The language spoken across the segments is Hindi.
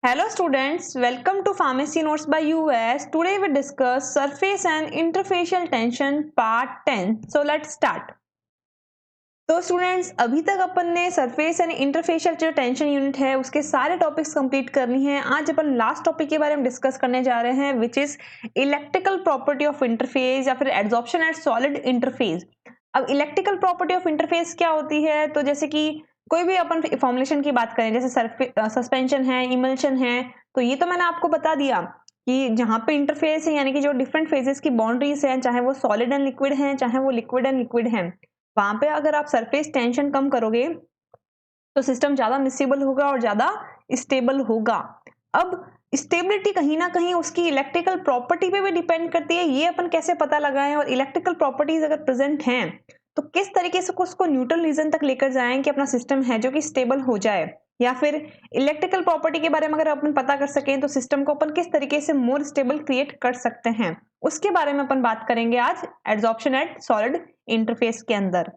Hello students, welcome to Pharmacy Notes by US. Today we discuss surface and interfacial tension part 10. So let's start. तो स्टूडेंट्स अभी तक अपन ने सरफेस एंड इंटरफेशियल जो टेंशन यूनिट है उसके सारे टॉपिक्स कंप्लीट करनी है। आज अपन लास्ट टॉपिक के बारे में डिस्कस करने जा रहे हैं which is electrical property of interface या फिर एड्सॉर्प्शन एट सॉलिड इंटरफेस। अब इलेक्ट्रिकल प्रॉपर्टी ऑफ इंटरफेस क्या होती है, तो जैसे कि कोई भी अपन फॉर्मुलेशन की बात करें, जैसे सस्पेंशन है, इमल्शन है, तो ये तो मैंने आपको बता दिया कि जहां पे इंटरफेस है यानी कि जो डिफरेंट फेजेस की बाउंड्रीज हैं, चाहे वो सॉलिड एंड लिक्विड हैं, चाहे वो लिक्विड एंड लिक्विड हैं, वहां पे अगर आप सरफेस टेंशन कम करोगे तो सिस्टम ज्यादा मिसिबल होगा और ज्यादा स्टेबल होगा। अब स्टेबिलिटी कहीं ना कहीं उसकी इलेक्ट्रिकल प्रॉपर्टी पे भी डिपेंड करती है, ये अपन कैसे पता लगाएं, और इलेक्ट्रिकल प्रॉपर्टीज अगर प्रेजेंट हैं तो किस तरीके से उसको न्यूट्रल रीजन तक लेकर जाएं कि अपना सिस्टम है जो कि स्टेबल हो जाए, या फिर इलेक्ट्रिकल प्रॉपर्टी के बारे में अगर अपन पता कर सकें तो सिस्टम को अपन किस तरीके से मोर स्टेबल क्रिएट कर सकते हैं, उसके बारे में अपन बात करेंगे आज एड्सॉर्प्शन एट सॉलिड इंटरफेस के अंदर।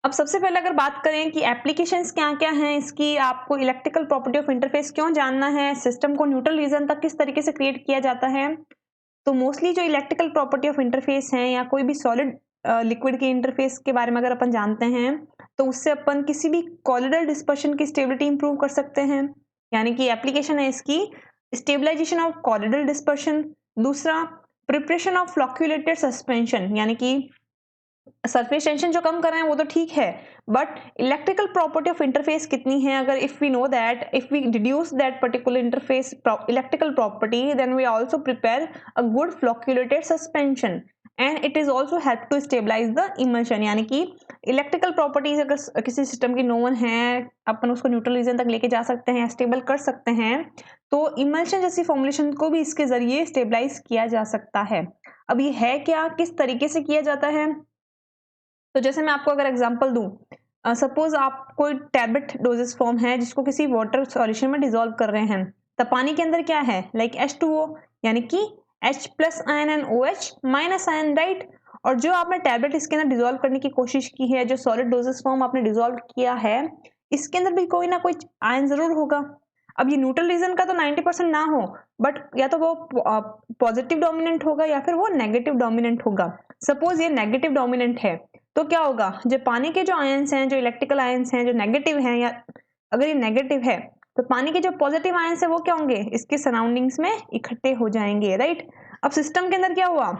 अब सबसे पहले अगर बात करें कि एप्लीकेशंस क्या क्या हैं इसकी, आपको इलेक्ट्रिकल प्रॉपर्टी ऑफ इंटरफेस क्यों जानना है, सिस्टम को न्यूट्रल रीजन तक किस तरीके से क्रिएट किया जाता है, तो मोस्टली जो इलेक्ट्रिकल प्रॉपर्टी ऑफ इंटरफेस है या कोई भी सॉलिड लिक्विड के इंटरफेस के बारे में अगर अपन जानते हैं तो उससे अपन किसी भी कॉलिडल डिस्पर्शन की स्टेबिलिटी इंप्रूव कर सकते हैं, यानी कि एप्लीकेशन है इसकी स्टेबलाइजेशन ऑफ कॉलिडल डिस्पर्शन। दूसरा, प्रिपरेशन ऑफ फ्लॉक्यूलेटेड सस्पेंशन, यानी कि सरफेस टेंशन जो कम कर रहे हैं वो तो ठीक है, but electrical property of interface कितनी है, अगर if we know that if we deduce that particular interface electrical property then we also prepare a good flocculated suspension and it is also help to stabilize the emulsion. यानी कि इलेक्ट्रिकल प्रॉपर्टीज अगर किसी सिस्टम की नोन है, अपन उसको न्यूट्रल रीजन तक लेके जा सकते हैं, स्टेबल कर सकते हैं, तो इमल्शन जैसी फॉर्मुलेशन को भी इसके जरिए स्टेबलाइज किया जा सकता है। अब ये है क्या, किस तरीके से किया जाता है, तो जैसे मैं आपको अगर एग्जांपल दूं, सपोज आप कोई टैबलेट डोजेस फॉर्म है जिसको किसी वाटर सॉल्यूशन में डिसॉल्व कर रहे हैं, तो पानी के अंदर क्या है, लाइक H2O, यानी कि H plus ion and OH minus ion, right. और जो आपने टैबलेट इसके अंदर डिसॉल्व करने की कोशिश की है, जो सॉलिड डोजेस फॉर्म आपने डिसॉल्व किया है, इसके अंदर भी कोई ना कोई आयन जरूर होगा। अब ये न्यूट्रल रीजन का तो 90% ना हो, बट या तो वो पॉजिटिव डोमिनेंट होगा या फिर वो नेगेटिव डोमिनेंट होगा। सपोज ये नेगेटिव डोमिनेंट है तो क्या होगा, जो पानी के जो आयंस हैं, जो इलेक्ट्रिकल आयंस हैं, जो नेगेटिव हैं, या अगर ये नेगेटिव है तो पानी के जो पॉजिटिव आयंस है वो क्या होंगे, इसके सराउंडिंग्स में इकट्ठे हो जाएंगे, राइट। अब सिस्टम के अंदर क्या हुआ,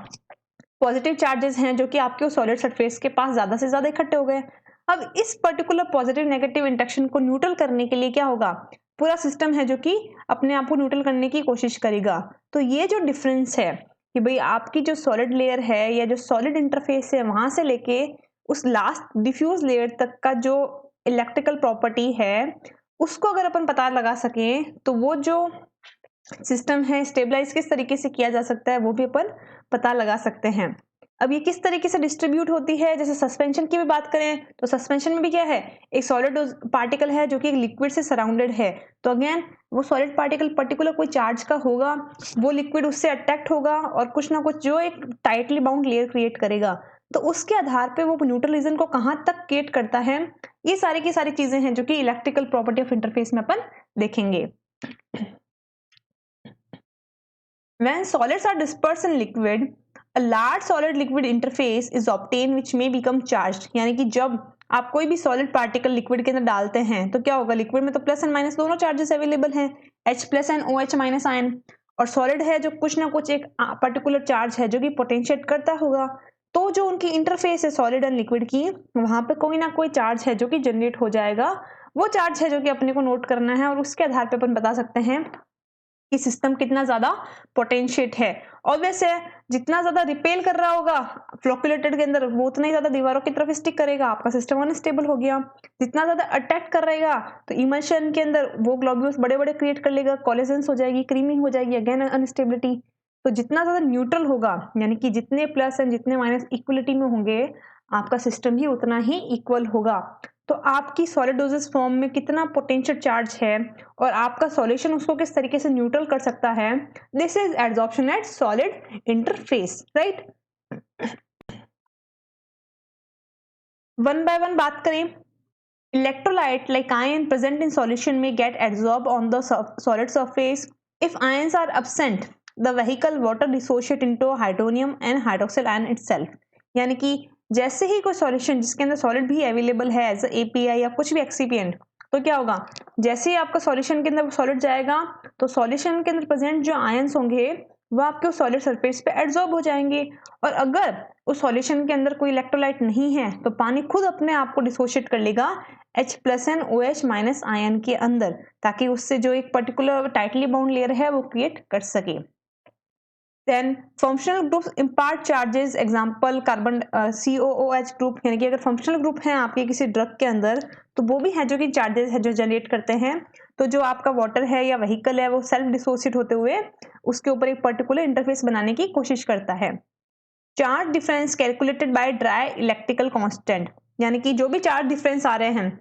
पॉजिटिव चार्जेस हैं जो कि आपके सॉलिड सरफेस के पास ज्यादा से ज्यादा इकट्ठे हो गए। अब इस पर्टिकुलर पॉजिटिव नेगेटिव इंटरेक्शन को न्यूट्रल करने के लिए क्या होगा, पूरा सिस्टम है जो कि अपने आप को न्यूट्रल करने की कोशिश करेगा। तो ये जो डिफरेंस है कि भाई आपकी जो सॉलिड लेयर है या जो सॉलिड इंटरफेस है वहां से लेके उस लास्ट डिफ्यूज लेयर तक का जो इलेक्ट्रिकल प्रॉपर्टी है उसको अगर अपन पता लगा सकें तो वो जो सिस्टम है स्टेबलाइज किस तरीके से किया जा सकता है वो भी अपन पता लगा सकते हैं। अब ये किस तरीके से डिस्ट्रीब्यूट होती है, जैसे सस्पेंशन की भी बात करें तो सस्पेंशन में भी क्या है, एक सॉलिड पार्टिकल है जो कि एक लिक्विड से सराउंडेड है, तो अगेन वो सॉलिड पार्टिकल पर्टिकुलर कोई चार्ज का होगा, वो लिक्विड उससे अट्रैक्ट होगा और कुछ ना कुछ जो एक टाइटली बाउंड लेयर क्रिएट करेगा, तो उसके आधार पे वो न्यूट्रल रीजन को कहां तक क्रिएट करता है। ये सारी की सारी चीजें हैं जो कि इलेक्ट्रिकल प्रॉपर्टी ऑफ इंटरफेस में अपन देखेंगे। When solids are dispersed in liquid, a large solid liquid interface is obtained which may become charged। यानी कि जब आप कोई भी सॉलिड पार्टिकल लिक्विड के अंदर डालते हैं तो क्या होगा, लिक्विड में तो प्लस एंड माइनस दोनों चार्जेस अवेलेबल हैं, H plus and OH minus ion, और सॉलिड है जो कुछ ना कुछ एक पर्टिकुलर चार्ज है जो कि पोटेंशिएट करता होगा, तो जो उनकी इंटरफेस है सॉलिड एंड लिक्विड की, वहां पे कोई ना कोई चार्ज है जो कि जनरेट हो जाएगा। वो चार्ज है जो कि अपने को नोट करना है और उसके आधार पे अपन बता सकते हैं कि सिस्टम कितना ज्यादा पोटेंशिएट है। ऑब्वियस है जितना ज्यादा रिपेल कर रहा होगा फ्लोकुलेटेड के अंदर वो उतना ही ज्यादा दीवारों की तरफ स्टिक करेगा, आपका सिस्टम अनस्टेबल हो गया। जितना ज्यादा अटैक कर रहेगा तो इमल्शन के अंदर वो ग्लोब्यूल्स बड़े बड़े क्रिएट कर लेगा, कोलिजन्स हो जाएगी, क्रीमिंग हो जाएगी, अगेन अनस्टेबिलिटी। तो जितना ज्यादा न्यूट्रल होगा यानी कि जितने प्लस एंड जितने माइनस इक्वलिटी में होंगे आपका सिस्टम भी उतना ही इक्वल होगा। तो आपकी सॉलिड डोजेस फॉर्म में कितना पोटेंशियल चार्ज है और आपका सॉल्यूशन उसको किस तरीके से न्यूट्रल कर सकता है, this is adsorption at solid interface, right. One by one बात करें Electrolyte like iron present in solution may get adsorbed on the solid surface. If ions are absent, the vehicle water dissociate into hydronium and hydroxyl ion itself. यानी कि जैसे ही कोई सॉल्यूशन जिसके अंदर सॉलिड भी अवेलेबल है एज एपीआई या कुछ भी एक्सीपिएंट, तो क्या होगा, जैसे ही आपका सॉल्यूशन के अंदर सॉलिड जाएगा तो सॉल्यूशन के अंदर प्रेजेंट जो आयंस होंगे वो आपके उस सॉलिड सरफेस पे एब्जॉर्ब हो जाएंगे। और अगर उस सॉल्यूशन के अंदर कोई इलेक्ट्रोलाइट नहीं है तो पानी खुद अपने आप को डिसोशिएट कर लेगा H+N OH- आयन के अंदर, ताकि उससे जो एक पर्टिकुलर टाइटली बाउंड लेयर है वो क्रिएट कर सके। Then functional groups impart charges, example carbon COOH group, यानी कि अगर फंक्शनल ग्रुप है आपके किसी ड्रग के अंदर तो वो भी है जो कि चार्जेस है जो जनरेट करते हैं। तो जो आपका वाटर है या व्हीकल है वो सेल्फ डिसोसिएट होते हुए उसके ऊपर एक पर्टिकुलर इंटरफेस बनाने की कोशिश करता है। Charge difference calculated by dry electrical constant, यानी कि जो भी चार्ज डिफरेंस आ रहे हैं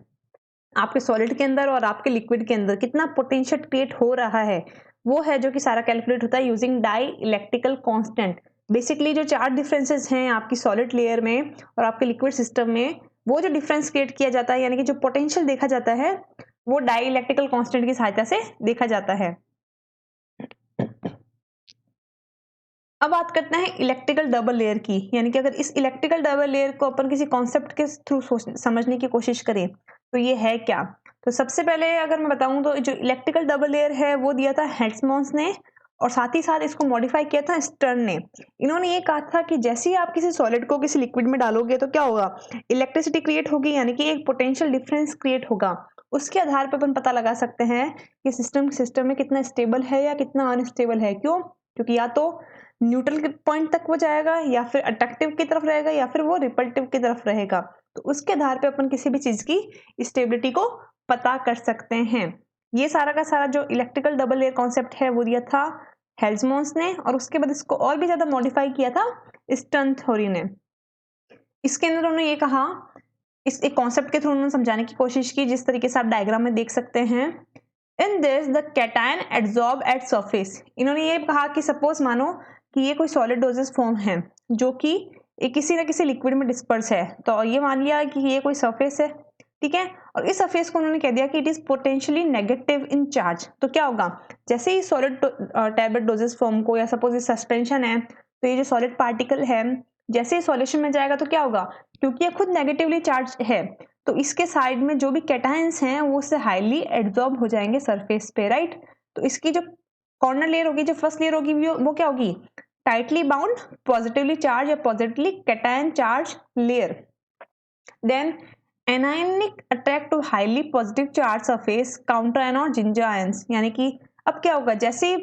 आपके सॉलिड के अंदर और आपके लिक्विड के अंदर कितना पोटेंशियल क्रिएट हो रहा है वो है जो कि सारा कैलकुलेट होता है using dielectric constant. Basically जो चार्ज डिफरेंसेस हैं आपकी सॉलिड लेयर में और आपके लिक्विड सिस्टम में, वो जो डिफरेंस क्रिएट किया जाता है यानी कि जो पोटेंशियल देखा जाता है वो डाई इलेक्ट्रिकल कांस्टेंट की सहायता से देखा जाता है। अब बात करते हैं इलेक्ट्रिकल डबल लेयर की, यानी कि अगर इस इलेक्ट्रिकल डबल लेयर को अपन किसी कॉन्सेप्ट के थ्रू समझने की कोशिश करें तो ये है क्या। तो सबसे पहले अगर मैं बताऊं तो जो इलेक्ट्रिकल डबल लेयर है वो दिया था हेल्महोल्ट्ज ने, और साथ ही साथ इसको मॉडिफाई किया था स्टर्न ने। इन्होंने ये कहा था कि जैसे ही आप किसी सॉलिड को किसी लिक्विड में डालोगे तो क्या होगा, इलेक्ट्रिसिटी क्रिएट होगी, यानी कि एक पोटेंशियल डिफरेंस क्रिएट होगा। उसके आधार पर अपन पता लगा सकते हैं कि सिस्टम में कितना स्टेबल है या कितना अनस्टेबल है। क्यों? क्योंकि या तो न्यूट्रल के पॉइंट तक वो जाएगा या फिर अट्रैक्टिव की तरफ रहेगा या फिर वो रिपल्टिव की तरफ रहेगा। तो उसके आधार पे अपन किसी भी चीज की स्टेबिलिटी को पता कर सकते हैं। ये सारा का सारा जो इलेक्ट्रिकल डबल लेयर कॉन्सेप्ट है वो दिया था हेल्महोल्ट्ज ने, और उसके बाद इसको और भी ज्यादा मॉडिफाई किया था स्टर्न थ्योरी ने। इसके अंदर उन्होंने ये कहा, इस एक कॉन्सेप्ट के थ्रू उन्होंने समझाने की कोशिश की जिस तरीके से आप डायग्राम में देख सकते हैं। In this the cation adsorb at surface. इन्होंने ये कहा कि सपोज मानो कि ये कोई सॉलिड डोजेस फॉर्म है जो कि किसी न किसी लिक्विड में डिस्पर्स है, तो ये मान लिया कि ये कोई सरफेस है, ठीक है, और इस सरफेस को उन्होंने कह दिया कि it is potentially negative in charge. तो क्या होगा, जैसे ही सॉलिड टैबलेट डोजेस फॉर्म को, या सपोज ये सस्पेंशन है तो ये जो सॉलिड पार्टिकल है जैसे ही सॉल्यूशन में जाएगा तो क्या होगा, क्योंकि ये खुद नेगेटिवली चार्ज है तो इसके साइड में जो भी कैटायंस हैं वो उससे हाईली एब्जॉर्ब हो जाएंगे सरफेस पे, राइट। तो इसकी जो कॉर्नर लेयर होगी, जो फर्स्ट लेयर होगी वो क्या होगी, टाइटली बाउंड पॉजिटिवली चार्ज या positively cation charge layer. Then anionic attract to highly positive charge surface counter एन और जिंजर आयंस, यानी कि अब क्या होगा, जैसे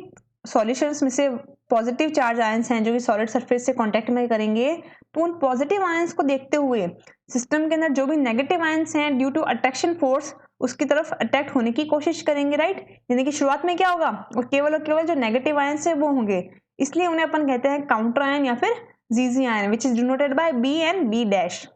सॉल्यूशंस में से पॉजिटिव चार्ज आयंस हैं जो कि सॉलिड सरफेस से कांटेक्ट में करेंगे, तो उन पॉजिटिव आयंस को देखते हुए सिस्टम के अंदर जो भी नेगेटिव आयंस हैं ड्यू टू अट्रैक्शन फोर्स उसकी तरफ अट्रैक्ट होने की कोशिश करेंगे, राइट। यानी कि शुरुआत में क्या होगा, और केवल जो नेगेटिव आयंस है वो होंगे, इसलिए उन्हें अपन कहते हैं काउंटर आयन या फिर जीजी ion, which is denoted by B and B dash.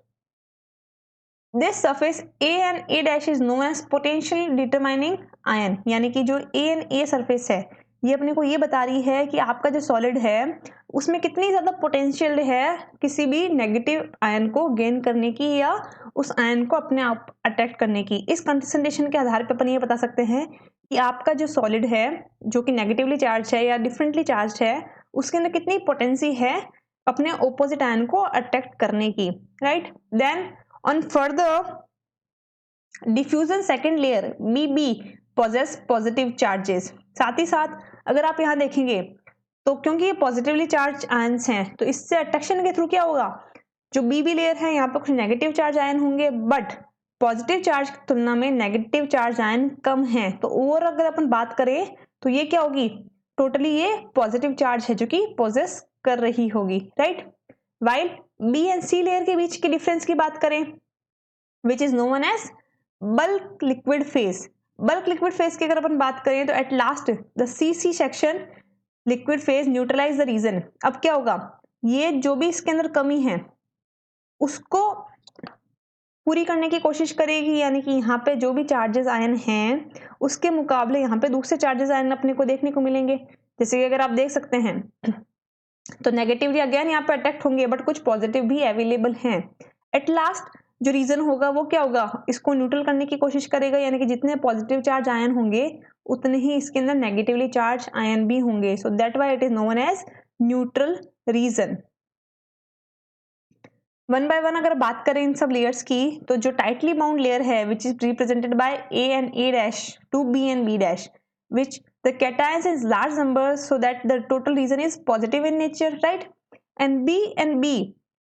This surface A and A dash is known as potential determining ion, यानी कि जो A and A सरफेस है ये अपने को ये बता रही है कि आपका जो सॉलिड है उसमें कितनी ज्यादा पोटेंशियल है किसी भी नेगेटिव आयन को गेन करने की या उस आयन को अपने आप अट्रैक्ट करने की। इस कंसंट्रेशन के आधार पर अपन ये बता सकते हैं कि आपका जो सॉलिड है जो कि नेगेटिवली चार्ज है या डिफरेंटली चार्ज है उसके अंदर कितनी पोटेंसी है अपने ओपोजिट आयन को अट्रैक्ट करने की, right. Then on further diffusion second layer BB possess positive charges। साथ ही साथ अगर आप यहाँ देखेंगे तो क्योंकि ये पॉजिटिवली चार्ज आयंस हैं तो इससे अट्रैक्शन के थ्रू क्या होगा, जो BB लेयर है यहाँ पर कुछ नेगेटिव चार्ज आयन होंगे बट पॉजिटिव चार्ज की तुलना में नेगेटिव चार्ज आयन कम है। तो ओवर अगर अपन बात करें तो ये क्या होगी, टोटली ये पॉजिटिव चार्ज है जो कि पोजेस कर रही होगी, right. While B and C layer के बीच की डिफरेंस की बात करें which is known as bulk liquid phase. Bulk liquid phase की अगर अपन बात करें तो at last the CC section liquid phase neutralize the region. अब क्या होगा, ये जो भी इसके अंदर कमी है उसको पूरी करने की कोशिश करेगी, यानी कि यहाँ पे जो भी चार्जेस आयन हैं उसके मुकाबले यहाँ पे दूसरे चार्जेस आयन अपने को देखने को मिलेंगे। जैसे कि अगर आप देख सकते हैं तो नेगेटिवली अगेन यहाँ पे अटैक्ट होंगे बट कुछ पॉजिटिव भी अवेलेबल हैं। एट लास्ट जो रीजन होगा वो क्या होगा, इसको न्यूट्रल करने की कोशिश करेगा, यानी कि जितने पॉजिटिव चार्ज आयन होंगे उतने ही इसके अंदर नेगेटिवली चार्ज आयन भी होंगे. So that why it is known as neutral region. One by one अगर बात करें इन सब लेयर्स की, तो जो टाइटली बाउंड लेयर है which is represented by A and A' to B and B' which the cations is large numbers so that the total region is positive in nature, right? And B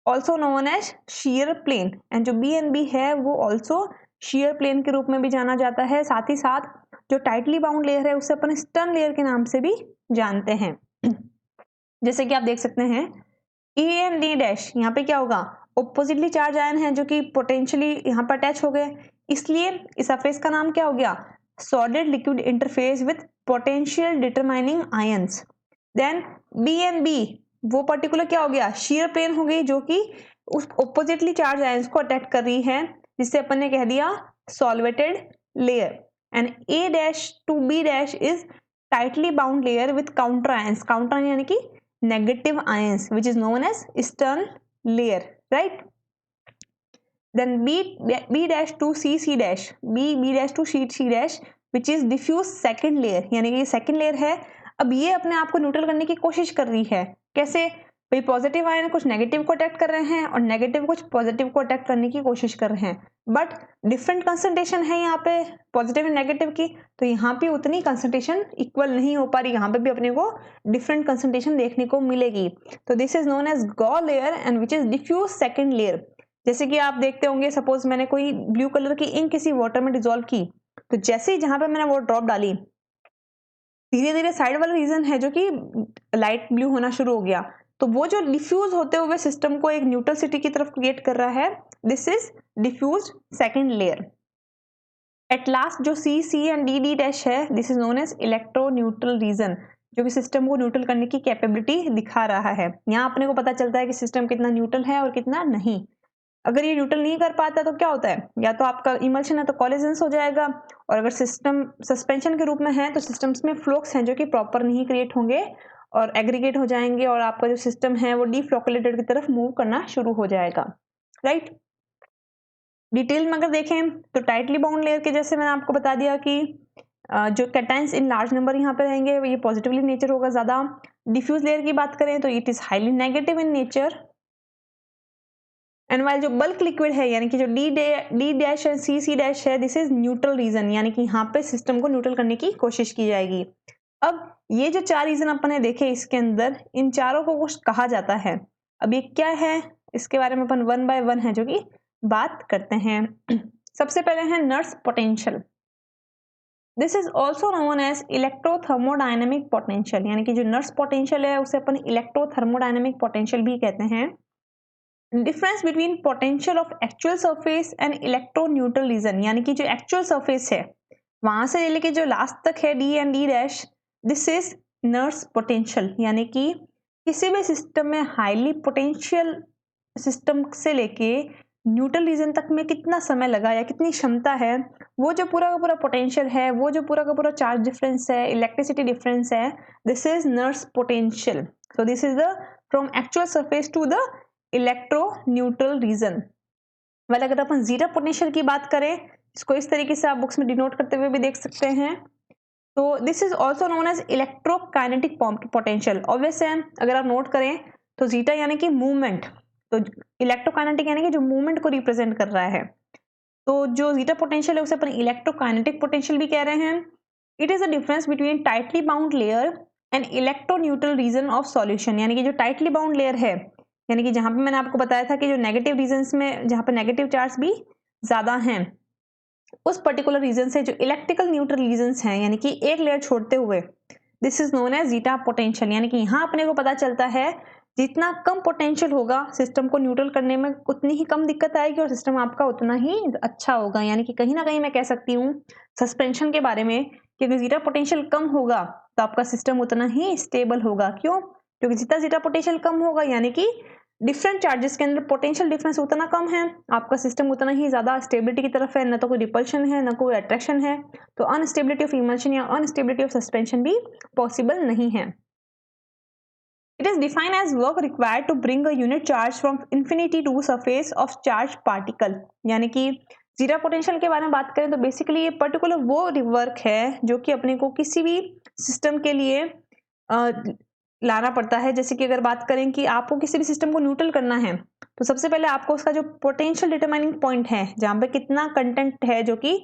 also known as shear plane, and जो B and B है वो also shear plane के रूप में भी जाना जाता है. साथ ही साथ जो टाइटली बाउंड लेयर है उसे अपन स्टर्न लेयर के नाम से भी जानते हैं. जैसे कि आप देख सकते हैं E and D' यहाँ पे क्या होगा, ऑपोजिटली चार्ज आयन है जो कि पोटेंशियली यहाँ पर अटैच हो गए, इसलिए इस सरफेस का नाम क्या हो गया, solid liquid interface with potential determining ions. Then B and B वो पर्टिकुलर क्या हो गया, शीयर प्लेन हो गई जो कि उस ऑपोजिटली चार्ज आयंस को अटैक कर रही है, जिससे अपन ने कह दिया solvated layer. And A' to B' is tightly bound layer with counter ions, counter यानी कि negative ions which is known as stern layer, right? Then B dash to C dash, B dash to C dash which is diffuse second layer, यानी कि second layer है. अब ये अपने आप को न्यूट्रल करने की कोशिश कर रही है. कैसे भाई, पॉजिटिव आयन कुछ नेगेटिव को अटैक कर रहे हैं और नेगेटिव कुछ पॉजिटिव को अटैक करने की कोशिश कर रहे हैं, बट डिफरेंट कंसंट्रेशन है यहाँ पे पॉजिटिव एंड नेगेटिव की, तो यहाँ पे उतनी कंसंट्रेशन इक्वल नहीं हो पा रही, यहाँ पे भी अपने को डिफरेंट कंसंट्रेशन देखने को मिलेगी. तो this is known as Gouy layer and which is diffuse second layer. जैसे कि आप देखते होंगे, सपोज मैंने कोई ब्लू कलर की इंक किसी वाटर में डिजोल्व की, तो जैसे ही जहां पे मैंने वो ड्रॉप डाली, धीरे धीरे साइड वाला रीजन है जो कि लाइट ब्लू होना शुरू हो गया, तो वो जो डिफ्यूज होते हुए सिस्टम को एक न्यूट्रल सिटी की तरफ क्रिएट कर रहा है, this is diffuse second layer. At last जो C एंड D डैश है, this is known as electro neutral region, जो कि सिस्टम को न्यूट्रल करने की कैपेबिलिटी दिखा रहा है. यहाँ अपने को पता चलता है कि सिस्टम कितना न्यूट्रल है और कितना नहीं. अगर ये न्यूट्रल नहीं कर पाता तो क्या होता है, या तो आपका इमल्शन है तो कोलिजन्स हो जाएगा, और अगर सिस्टम सस्पेंशन के रूप में है तो सिस्टम्स में फ्लोक्स हैं जो कि प्रॉपर नहीं क्रिएट होंगे और एग्रीगेट हो जाएंगे, और आपका जो सिस्टम है वो डीफ्लोकुलेटेड की तरफ मूव करना शुरू हो जाएगा. राइट. डिटेल में अगर देखें तो टाइटली बाउंड लेयर के जैसे मैंने आपको बता दिया कि जो कैटायंस इन लार्ज नंबर यहाँ पे रहेंगे ये पॉजिटिवली नेचर होगा ज्यादा. डिफ्यूज लेयर की बात करें तो it is highly negative in nature. And while जो बल्क लिक्विड है यानी कि जो D dash and C dash है, दिस इज न्यूट्रल रीजन, यानी कि यहाँ पे सिस्टम को न्यूट्रल करने की कोशिश की जाएगी. अब ये जो चार रीजन अपन ने देखे, इसके अंदर इन चारों को कुछ कहा जाता है. अब ये क्या है, इसके बारे में अपन वन बाय वन है जो कि बात करते हैं. सबसे पहले है Nernst potential. This is also known as electrothermodynamic potential, यानी कि जो नर्स पोटेंशियल है उसे अपन इलेक्ट्रोथर्मोडायनेमिक पोटेंशियल भी कहते हैं. Difference between potential of actual surface and electro neutral region, यानी कि जो एक्चुअल सरफेस है वहां से लेके जो लास्ट तक है D and D dash, this is Nernst potential, यानी कि किसी भी सिस्टम में हाईली पोटेंशियल सिस्टम से लेके न्यूट्रल रीजन तक में कितना समय लगा या कितनी क्षमता है, वो जो पूरा का पूरा पोटेंशियल है, वो जो पूरा का पूरा चार्ज डिफरेंस है, इलेक्ट्रिसिटी डिफरेंस है, this is Nernst potential. So this is the from actual surface to the electro neutral region. वाला अगर अपन जीरो पोटेंशियल की बात करें, इसको इस तरीके से आप बुक्स में डिनोट करते हुए भी देख सकते हैं, तो this is also known as electrokinetic potential. Obvious है, अगर आप नोट करें तो जीटा यानी कि मूवमेंट, तो इलेक्ट्रोकाइनेटिक यानी कि जो मूवमेंट को रिप्रेजेंट कर रहा है, तो जो जीटा पोटेंशियल है उसे अपन इलेक्ट्रोकाइनेटिक पोटेंशियल भी कह रहे हैं. It is the difference between tightly bound layer and electro neutral region of solution, यानी कि जो टाइटली बाउंड लेयर है, यानी कि जहां पे मैंने आपको बताया था कि जो नेगेटिव रीजन्स में जहां पे नेगेटिव चार्ज भी ज्यादा हैं, उस पर्टिकुलर रीजन से जो इलेक्ट्रिकल न्यूट्रल रीजन्स हैं, यानी कि एक लेयर छोड़ते हुए, this is known as zeta potential. यानी कि यहाँ अपने को पता चलता है जितना कम पोटेंशियल होगा सिस्टम को न्यूट्रल करने में उतनी ही कम दिक्कत आएगी और सिस्टम आपका उतना ही अच्छा होगा. यानी कि कहीं ना कहीं मैं कह सकती हूँ सस्पेंशन के बारे में कि अगर जीटा पोटेंशियल कम होगा तो आपका सिस्टम उतना ही स्टेबल होगा. क्यों? क्योंकि जितना जीटा पोटेंशियल कम होगा यानी कि डिफरेंट चार्जेस के अंदर पोटेंशियल डिफरेंस उतना कम है, आपका सिस्टम उतना ही ज्यादा स्टेबिलिटी की तरफ है, न तो कोई रिपल्शन है न कोई अट्रैक्शन है, तो अनस्टेबिलिटी ऑफ इमल्शन या अनस्टेबिलिटी ऑफ सस्पेंशन भी पॉसिबल नहीं है. It is defined as work required to bring a unit charge from infinity to surface of charged particle. यानी कि जीरो पोटेंशियल के बारे में बात करें तो बेसिकली ये पर्टिकुलर वो वर्क है जो कि अपने को किसी भी सिस्टम के लिए लाना पड़ता है। जैसे कि अगर बात करें कि आपको किसी भी सिस्टम को न्यूट्रल करना है तो सबसे पहले आपको उसका जो पोटेंशियल डिटरमाइनिंग पॉइंट है जहाँ पे कितना कंटेंट है जो कि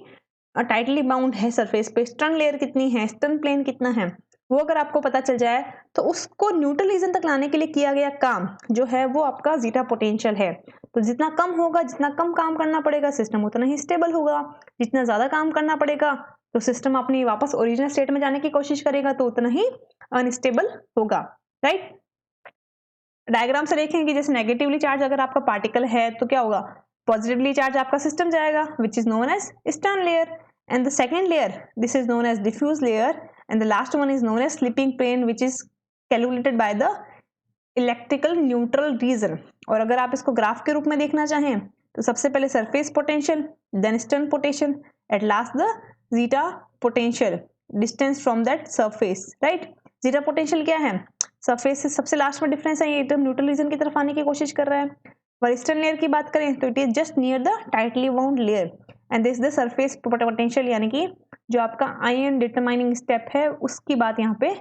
टाइटली बाउंड है सरफेस पे, स्टर्न लेयर कितनी है, स्टर्न प्लेन कितना है, वो अगर आपको पता चल जाए तो उसको न्यूट्रल रीजन तक लाने के लिए किया गया काम जो है वो आपका जीटा पोटेंशियल है। तो जितना कम होगा, जितना कम काम करना पड़ेगा सिस्टम उतना ही स्टेबल होगा, जितना ज्यादा काम करना पड़ेगा तो सिस्टम अपनी वापस ओरिजिनल स्टेट में जाने की कोशिश करेगा तो उतना ही अनस्टेबल होगा। राइट, डायग्राम से देखेंगे जैसे नेगेटिवली चार्ज अगर आपका पार्टिकल है तो क्या होगा, पॉजिटिवली चार्ज आपका सिस्टम जाएगा which is known as Stern layer, and the second layer this is known as diffuse layer, and the last one is known as slipping plane which is calculated by the electrical neutral region। और अगर आप इसको ग्राफ के रूप में देखना चाहें तो सबसे पहले surface potential, then Stern potential, at last the zeta potential distance from that surface. Right, zeta potential क्या है, सरफेस से सबसे लास्ट में डिफरेंस है, ये एकदम न्यूट्रल रीजन की तरफ आने की कोशिश कर रहा है। और ईस्टर्न लेयर की बात करें तो it is just near the tightly bound layer and this the surface potential, यानी कि जो आपका आयन डिटरमाइनिंग स्टेप है उसकी बात यहाँ पे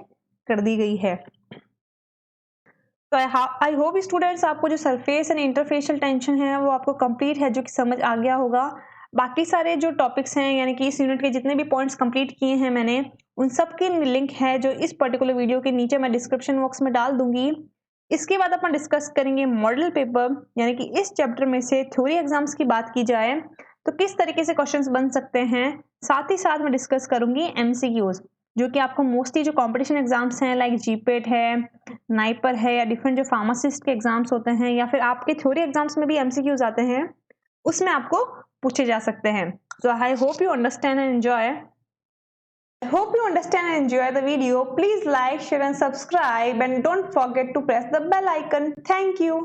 कर दी गई है। तो आई होप स्टूडेंट्स आपको जो सरफेस एंड इंटरफेशियल टेंशन है वो आपको कंप्लीट है, जो कि समझ आ गया होगा। बाकी सारे जो टॉपिक्स हैं यानी कि इस यूनिट के जितने भी पॉइंट्स कंप्लीट किए हैं मैंने, उन सब की लिंक है जो इस पर्टिकुलर वीडियो के नीचे मैं डिस्क्रिप्शन बॉक्स में डाल दूंगी। इसके बाद अपन डिस्कस करेंगे मॉडल पेपर, यानी कि इस चैप्टर में से थ्योरी एग्जाम्स की बात की जाए तो किस तरीके से क्वेश्चंस बन सकते हैं। साथ ही साथ मैं डिस्कस करूंगी एमसीक्यूज, जो कि आपको मोस्टली जो कंपटीशन एग्जाम्स हैं लाइक जीपेट है, नाइपर है, या डिफरेंट जो फार्मासिस्ट के एग्जाम्स होते हैं, या फिर आपके थ्योरी एग्जाम्स में भी एमसीक्यूज आते हैं, उसमें आपको पूछे जा सकते हैं। So I hope you understand and enjoy. I hope you understand and enjoy the video. Please like, share and subscribe, and don't forget to press the bell icon. Thank you.